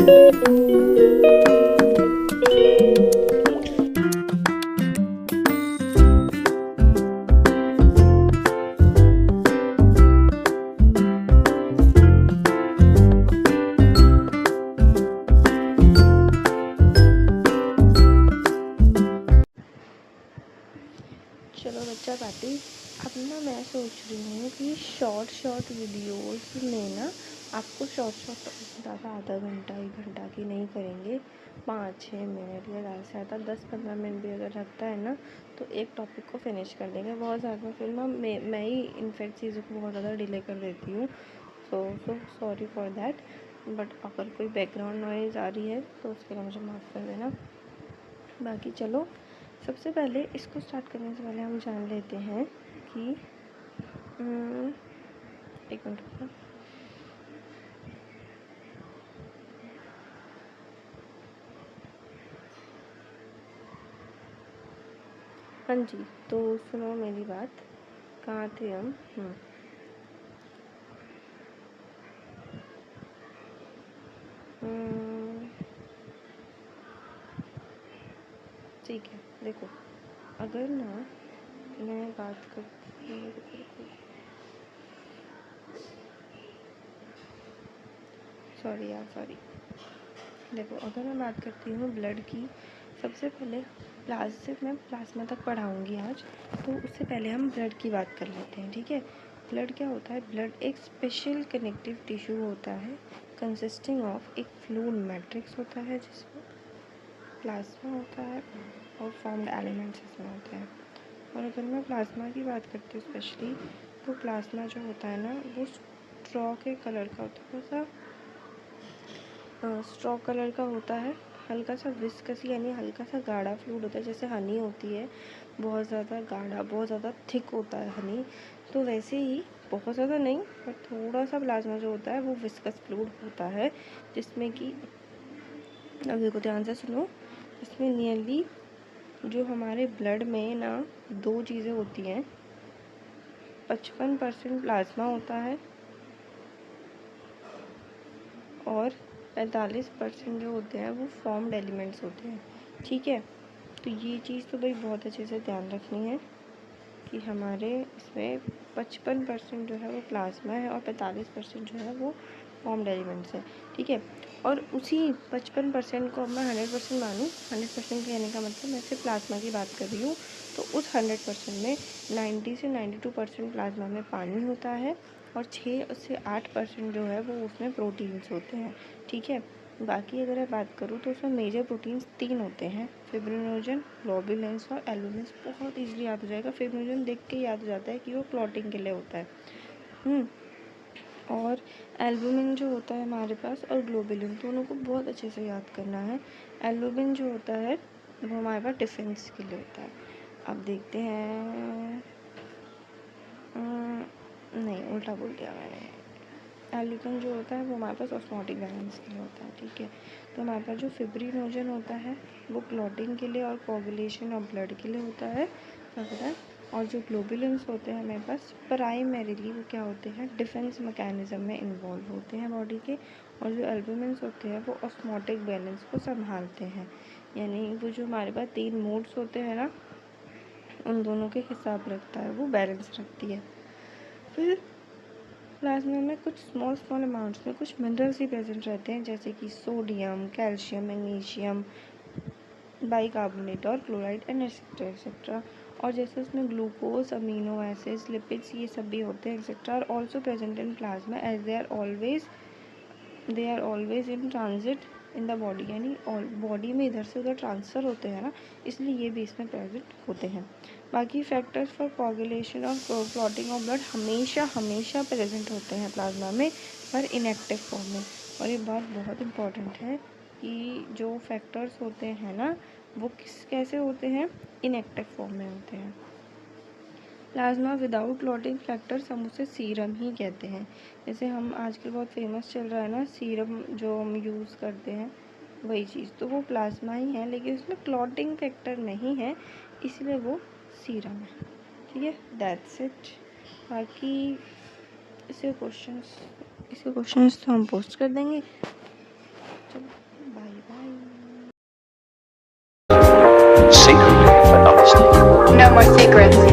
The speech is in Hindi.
चलो बच्चा पार्टी। अब ना मैं सोच रही हूँ कि शॉर्ट वीडियोस में ना आपको शॉर्ट ज़्यादा आधा घंटा 1 घंटा की नहीं करेंगे, 5-6 मिनट या ज़्यादा से ज़्यादा 10-15 मिनट भी अगर लगता है ना तो एक टॉपिक को फिनिश कर देंगे। बहुत ज़्यादा फिर ना मैं ही इनफैक्ट चीज़ों को बहुत ज़्यादा डिले कर देती हूँ, so sorry for that. But अगर कोई बैकग्राउंड नॉइज़ आ रही है तो उसके लिए मुझे माफ़ कर देना। बाकी चलो, सबसे पहले इसको स्टार्ट करने से पहले हम जान लेते हैं कि एक मिनट रुकना। हाँ जी, तो सुनो मेरी बात। कहाँ थे हम? ठीक है, देखो, अगर ना मैं बात कर सॉरी। देखो, अगर मैं बात करती हूँ ब्लड की, सबसे पहले मैं प्लाज्मा तक पढ़ाऊँगी आज, तो उससे पहले हम ब्लड की बात कर लेते हैं, ठीक है। ब्लड क्या होता है? ब्लड एक स्पेशल कनेक्टिव टिश्यू होता है कंसिस्टिंग ऑफ एक फ्लूइड मैट्रिक्स होता है जिसमें प्लाज्मा होता है और फॉर्म्ड एलिमेंट्स इसमें होते हैं। और अगर मैं प्लाज्मा की बात करती हूँ स्पेशली, तो प्लाज्मा जो होता है ना वो स्ट्रॉ के कलर का होता है, स्ट्रॉ कलर का होता है, हल्का सा विस्कस यानी हल्का सा गाढ़ा फ्लूइड होता है। जैसे हनी होती है, बहुत ज़्यादा गाढ़ा, बहुत ज़्यादा थिक होता है हनी, तो वैसे ही बहुत ज़्यादा नहीं पर थोड़ा सा प्लाज्मा जो होता है वो विस्कस फ्लूइड होता है, जिसमें कि अब देखो ध्यान से सुनो, इसमें नियरली जो हमारे ब्लड में ना 2 चीज़ें होती हैं। 55% प्लाज्मा होता है और 45% जो होते हैं वो फॉर्म्ड एलिमेंट्स होते हैं, ठीक है। तो ये चीज़ तो भाई बहुत अच्छे से ध्यान रखनी है कि हमारे इसमें 55% जो है वो प्लाज्मा है और 45% जो है वो फॉर्म्ड एलिमेंट्स हैं, ठीक है। और उसी 55% को अब मैं 100% मानूँ, 100% कहने का मतलब मैं सिर्फ प्लाज्मा की बात कर रही हूँ, तो उस 100% में 90 से 92% प्लाज्मा में पानी होता है और 6 से 8% जो है वो उसमें प्रोटीन्स होते हैं, ठीक है। बाकी अगर मैं बात करूँ तो उसमें मेजर प्रोटीन्स 3 होते हैं, फिब्रिनोजन, ग्लोबुलिन्स और एल्बुमिन। बहुत ईजिली याद हो जाएगा, फिब्रिनोजन देख के याद हो जाता है कि वो क्लॉटिंग के लिए होता है। और एल्बुमिन जो होता है हमारे पास और ग्लोबुलिन, दोनों को बहुत अच्छे से याद करना है। एल्बुमिन जो होता है वो हमारे पास डिफेंस के लिए होता है। अब देखते हैं, नहीं उल्टा बोल दिया मैंने। एल्बुमिन जो होता है वो हमारे पास ऑस्मोटिक बैलेंस के लिए होता है, ठीक है। तो हमारे पास जो फिब्रिनोजन होता है वो क्लॉटिंग के लिए और कोगुलेशन ऑफ ब्लड के लिए होता है, और जो ग्लोबुलिन्स होते हैं हमारे पास प्राइमरीली वो क्या होते हैं, डिफेंस मैकेनिज्म में इन्वॉल्व होते हैं बॉडी के। और जो एल्बुमिन्स होते हैं वो ऑस्मोटिक बैलेंस को संभालते हैं, यानी वो जो हमारे पास 3 मोड्स होते हैं ना उन दोनों के हिसाब रखता है, वो बैलेंस रखती है। फिर प्लाज्मा में कुछ स्मॉल अमाउंट्स में कुछ मिनरल्स ही प्रेजेंट रहते हैं, जैसे कि सोडियम, कैल्शियम, मैग्नीशियम, बाइकार्बोनेट और क्लोराइड एंड एक्सेट्रा। और जैसे उसमें ग्लूकोज, अमीनो एसिड्स, लिपिड्स, ये सब भी होते हैं etcetera, are also present in plasma as they are always in transit in the body, यानी बॉडी में इधर से उधर ट्रांसफ़र होते हैं ना, इसलिए ये भी इसमें प्रेजेंट होते हैं। बाकी फैक्टर्स फॉर कोगुलेशन और क्लॉटिंग ऑफ ब्लड हमेशा प्रेजेंट होते हैं प्लाज्मा में, पर इनएक्टिव फॉर्म में। और ये बात बहुत इम्पॉर्टेंट है कि जो फैक्टर्स होते हैं ना वो कैसे होते हैं, इनएक्टिव फॉर्म में होते हैं। प्लाज्मा विदाउट क्लॉटिंग फैक्टर्स हम उसे सीरम ही कहते हैं। जैसे हम आजकल बहुत फेमस चल रहा है ना सीरम, जो हम यूज़ करते हैं वही चीज़, तो वो प्लाज्मा ही है, लेकिन उसमें क्लॉटिंग फैक्टर नहीं है, इसलिए वो सीरम है, ठीक है। That's it. बाकी इसके क्वेश्चंस तो हम पोस्ट कर देंगे। चलो bye bye. Secret, but not mistaken. No more secrets.